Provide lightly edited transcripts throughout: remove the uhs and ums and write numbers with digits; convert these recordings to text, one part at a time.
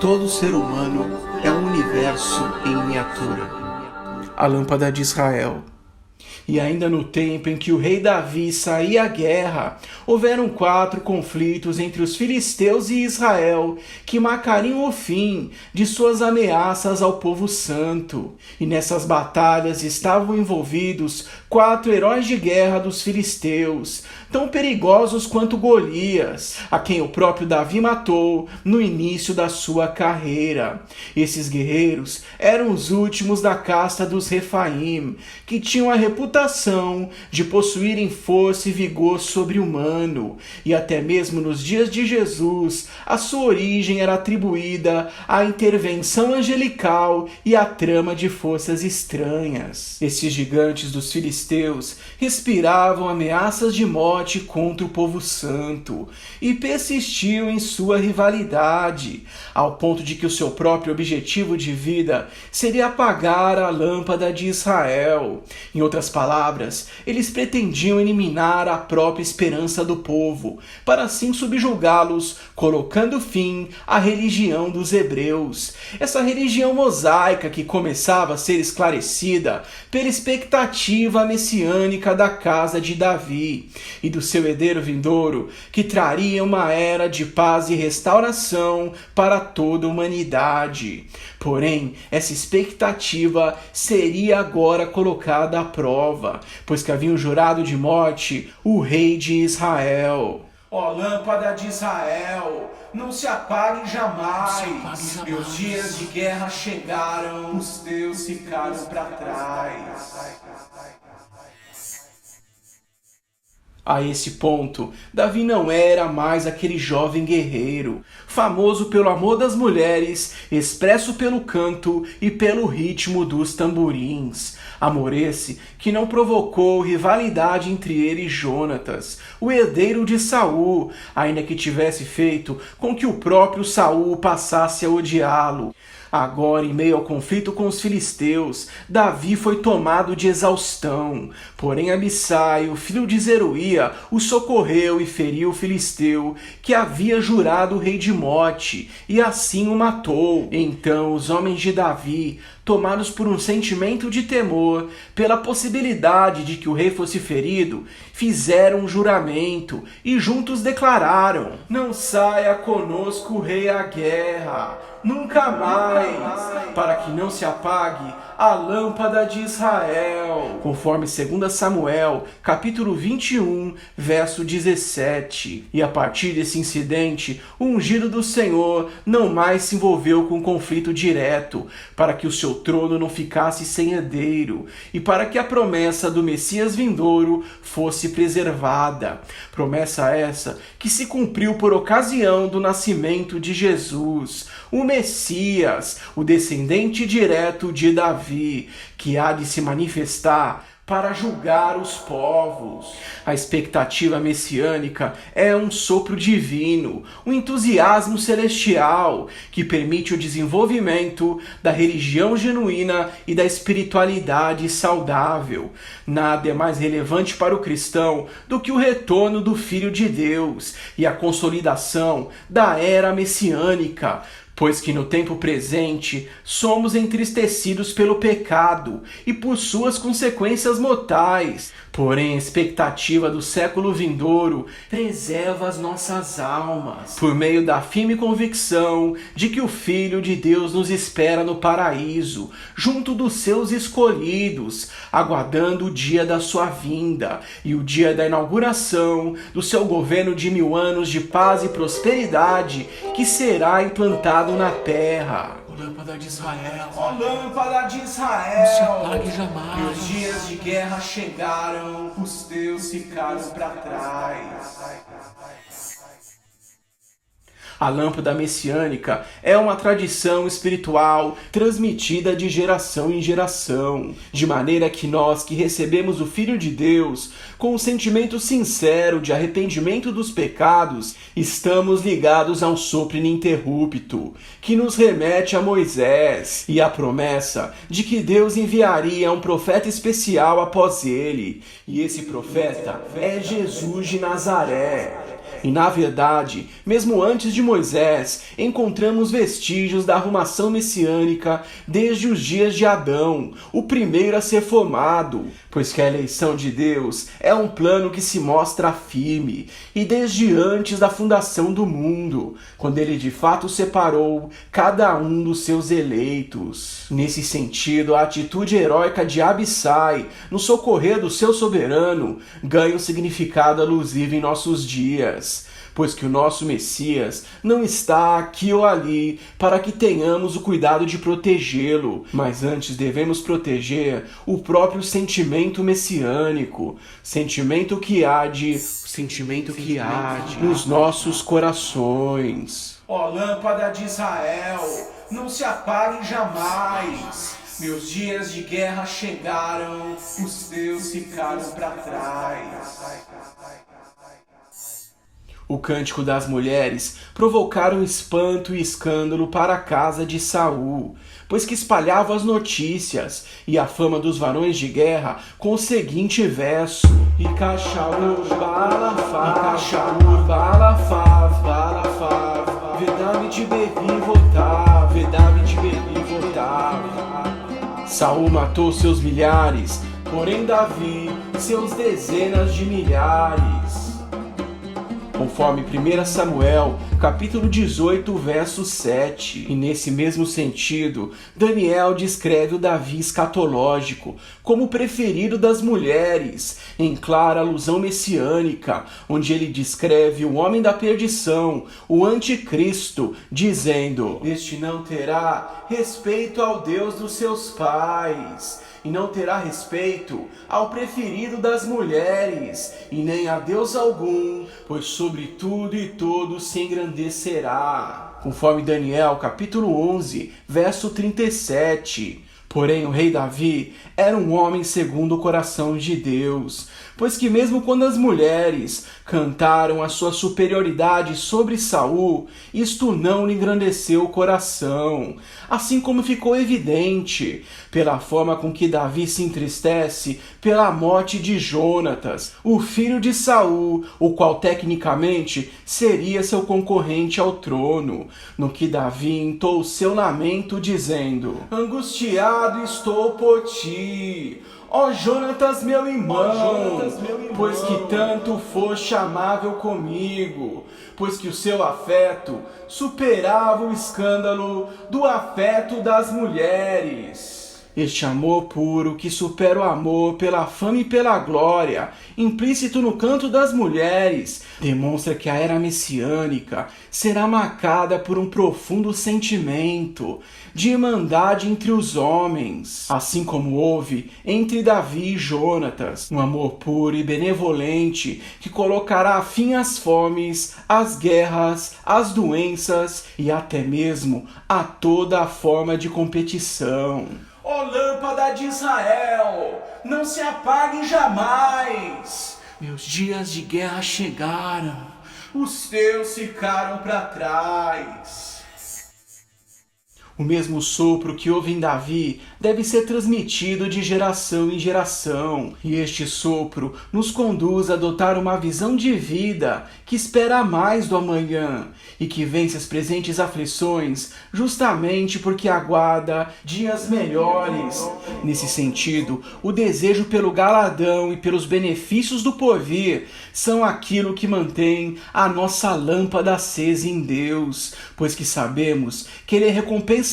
Todo ser humano é um universo em miniatura. A lâmpada de Israel. E ainda no tempo em que o rei Davi saía à guerra, houveram 4 conflitos entre os filisteus e Israel, que marcariam o fim de suas ameaças ao povo santo. E nessas batalhas estavam envolvidos 4 heróis de guerra dos filisteus, tão perigosos quanto Golias, a quem o próprio Davi matou no início da sua carreira. Esses guerreiros eram os últimos da casta dos Refaim, que tinham a reputação de possuírem força e vigor sobre-humano, e até mesmo nos dias de Jesus, a sua origem era atribuída à intervenção angelical e à trama de forças estranhas. Esses gigantes dos filisteus respiravam ameaças de morte contra o povo santo e persistiam em sua rivalidade, ao ponto de que o seu próprio objetivo de vida seria apagar a lâmpada de Israel. Em outras palavras, eles pretendiam eliminar a própria esperança do povo, para assim subjugá-los, colocando fim à religião dos hebreus. Essa religião mosaica que começava a ser esclarecida pela expectativa messiânica da casa de Davi e do seu herdeiro vindouro, que traria uma era de paz e restauração para toda a humanidade. Porém, essa expectativa seria agora colocada à prova, pois que haviam jurado de morte o rei de Israel. Ó lâmpada de Israel, não se apague jamais. Meus dias de guerra chegaram, os teus ficaram para trás. A esse ponto, Davi não era mais aquele jovem guerreiro, famoso pelo amor das mulheres, expresso pelo canto e pelo ritmo dos tamborins. Amor esse que não provocou rivalidade entre ele e Jonatas, o herdeiro de Saul, ainda que tivesse feito com que o próprio Saul passasse a odiá-lo. Agora, em meio ao conflito com os filisteus, Davi foi tomado de exaustão. Porém, Abissai, o filho de Zeruia, o socorreu e feriu o filisteu, que havia jurado o rei de morte, e assim o matou. Então, os homens de Davi, tomados por um sentimento de temor, pela possibilidade de que o rei fosse ferido, fizeram um juramento e juntos declararam: não saia conosco o rei à guerra, nunca mais, para que não se apague a lâmpada de Israel, conforme 2 Samuel, capítulo 21, verso 17. E a partir desse incidente, o ungido do Senhor não mais se envolveu com conflito direto, para que o seu trono não ficasse sem herdeiro, e para que a promessa do Messias vindouro fosse preservada. Promessa essa que se cumpriu por ocasião do nascimento de Jesus, o Messias, o descendente direto de Davi, que há de se manifestar para julgar os povos. A expectativa messiânica é um sopro divino, um entusiasmo celestial que permite o desenvolvimento da religião genuína e da espiritualidade saudável. Nada é mais relevante para o cristão do que o retorno do Filho de Deus e a consolidação da era messiânica, pois que no tempo presente somos entristecidos pelo pecado e por suas consequências mortais. Porém, a expectativa do século vindouro preserva as nossas almas, por meio da firme convicção de que o Filho de Deus nos espera no paraíso, junto dos seus escolhidos, aguardando o dia da sua vinda e o dia da inauguração do seu governo de 1000 anos de paz e prosperidade que será implantado na terra. Ó lâmpada de Israel, Ó lâmpada de Israel, não se apague jamais. Meus dias de guerra chegaram, os teus ficaram para trás. A lâmpada messiânica é uma tradição espiritual transmitida de geração em geração, de maneira que nós que recebemos o Filho de Deus com um sentimento sincero de arrependimento dos pecados, estamos ligados a um sopro ininterrupto, que nos remete a Moisés e a promessa de que Deus enviaria um profeta especial após ele, e esse profeta é Jesus de Nazaré. E na verdade, mesmo antes de Moisés, encontramos vestígios da arrumação messiânica desde os dias de Adão, o primeiro a ser formado, pois que a eleição de Deus é um plano que se mostra firme, e desde antes da fundação do mundo, quando ele de fato separou cada um dos seus eleitos. Nesse sentido, a atitude heróica de Abissai no socorrer do seu soberano ganha um significado alusivo em nossos dias, pois que o nosso Messias não está aqui ou ali para que tenhamos o cuidado de protegê-lo, mas antes devemos proteger o próprio sentimento messiânico, sentimento que arde nos nossos corações. Ó lâmpada de Israel, não se apague jamais. Meus dias de guerra chegaram, os teus ficaram para trás. O cântico das mulheres provocaram espanto e escândalo para a casa de Saul, pois que espalhavam as notícias e a fama dos varões de guerra com o seguinte verso: Ikachaur balafaz, vedame de bebi voltar, vedame de bebi voltar. Saul matou seus milhares, porém Davi seus dezenas de milhares. Conforme 1 Samuel, capítulo 18, verso 7. E nesse mesmo sentido, Daniel descreve o Davi escatológico como o preferido das mulheres, em clara alusão messiânica, onde ele descreve o homem da perdição, o anticristo, dizendo: este não terá respeito ao Deus dos seus pais, e não terá respeito ao preferido das mulheres, e nem a Deus algum, pois sobre tudo e todos se engrandecerá. Conforme Daniel, capítulo 11, verso 37. Porém, o rei Davi era um homem segundo o coração de Deus, pois que mesmo quando as mulheres cantaram a sua superioridade sobre Saul, isto não lhe engrandeceu o coração, assim como ficou evidente pela forma com que Davi se entristece pela morte de Jonatas, o filho de Saul, o qual tecnicamente seria seu concorrente ao trono, no que Davi entoou seu lamento dizendo: angustiado estou por ti, ó Jonatas meu irmão, pois que tanto foste amável comigo, pois que o seu afeto superava o escândalo do afeto das mulheres. Este amor puro, que supera o amor pela fama e pela glória, implícito no canto das mulheres, demonstra que a era messiânica será marcada por um profundo sentimento de irmandade entre os homens, assim como houve entre Davi e Jonatas, um amor puro e benevolente que colocará fim às fomes, às guerras, às doenças e até mesmo a toda a forma de competição. Ó lâmpada de Israel, não se apague jamais. Meus dias de guerra chegaram, os teus ficaram para trás. O mesmo sopro que houve em Davi deve ser transmitido de geração em geração, e este sopro nos conduz a adotar uma visão de vida que espera mais do amanhã e que vence as presentes aflições justamente porque aguarda dias melhores. Nesse sentido, o desejo pelo galardão e pelos benefícios do porvir são aquilo que mantém a nossa lâmpada acesa em Deus, pois que sabemos que Ele é recompensador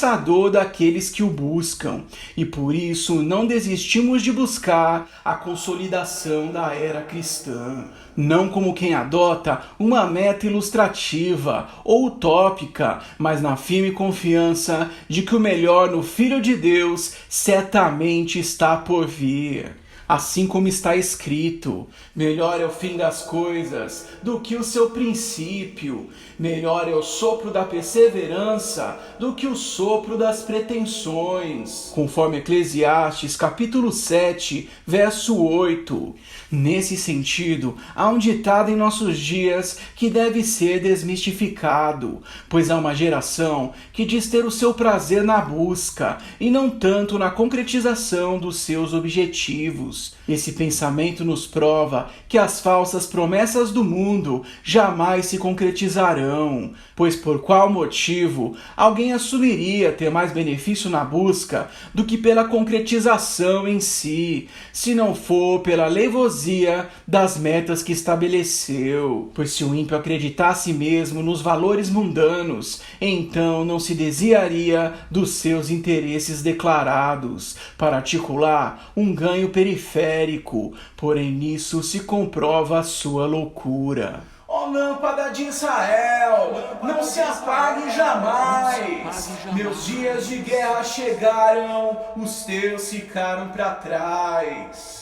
daqueles que o buscam, e por isso não desistimos de buscar a consolidação da era cristã, não como quem adota uma meta ilustrativa ou utópica, mas na firme confiança de que o melhor no Filho de Deus certamente está por vir. Assim como está escrito: melhor é o fim das coisas do que o seu princípio, melhor é o sopro da perseverança do que o sopro das pretensões. Conforme Eclesiastes, capítulo 7, verso 8. Nesse sentido, há um ditado em nossos dias que deve ser desmistificado, pois há uma geração que diz ter o seu prazer na busca e não tanto na concretização dos seus objetivos. Deus. Esse pensamento nos prova que as falsas promessas do mundo jamais se concretizarão, pois por qual motivo alguém assumiria ter mais benefício na busca do que pela concretização em si, se não for pela leivosia das metas que estabeleceu? Pois se o ímpio acreditasse mesmo nos valores mundanos, então não se desviaria dos seus interesses declarados para articular um ganho periférico, porém nisso se comprova a sua loucura. Ó lâmpada de Israel, não se apague jamais. Meus dias de guerra chegaram, os teus ficaram para trás.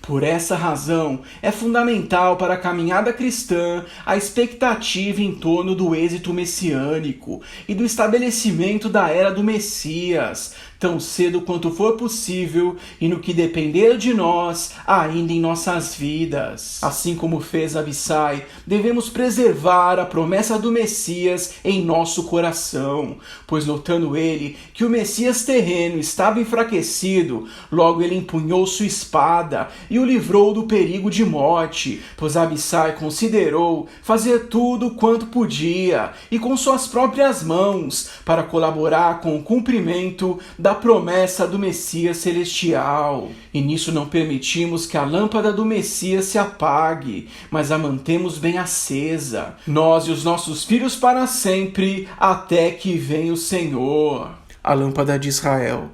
Por essa razão, é fundamental para a caminhada cristã a expectativa em torno do êxito messiânico e do estabelecimento da era do Messias, tão cedo quanto for possível e no que depender de nós, ainda em nossas vidas. Assim como fez Abissai, devemos preservar a promessa do Messias em nosso coração, pois notando ele que o Messias terreno estava enfraquecido, logo ele empunhou sua espada e o livrou do perigo de morte, pois Abissai considerou fazer tudo quanto podia e com suas próprias mãos para colaborar com o cumprimento da promessa do Messias celestial. E nisso não permitimos que a lâmpada do Messias se apague, mas a mantemos bem acesa, nós e os nossos filhos para sempre, até que venha o Senhor. A lâmpada de Israel.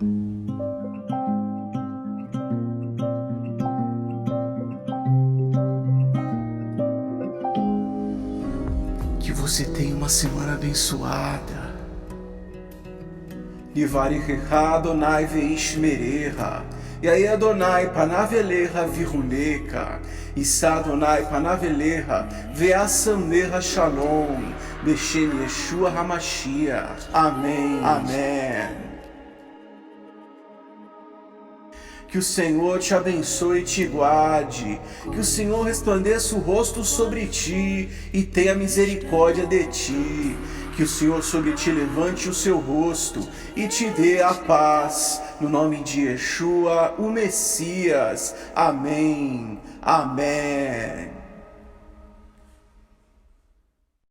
Que você tenha uma semana abençoada. Divarichecha Adonai veishmerecha, Yair Adonai panavelecha viruneka, Issa Adonai panavelecha veasamecha shalom, Beshem Yeshua HaMashiach. Amém. Amém. Que o Senhor te abençoe e te guarde. Que o Senhor resplandeça o rosto sobre ti e tenha misericórdia de ti. Que o Senhor sobre ti levante o seu rosto e te dê a paz. No nome de Yeshua, o Messias. Amém. Amém.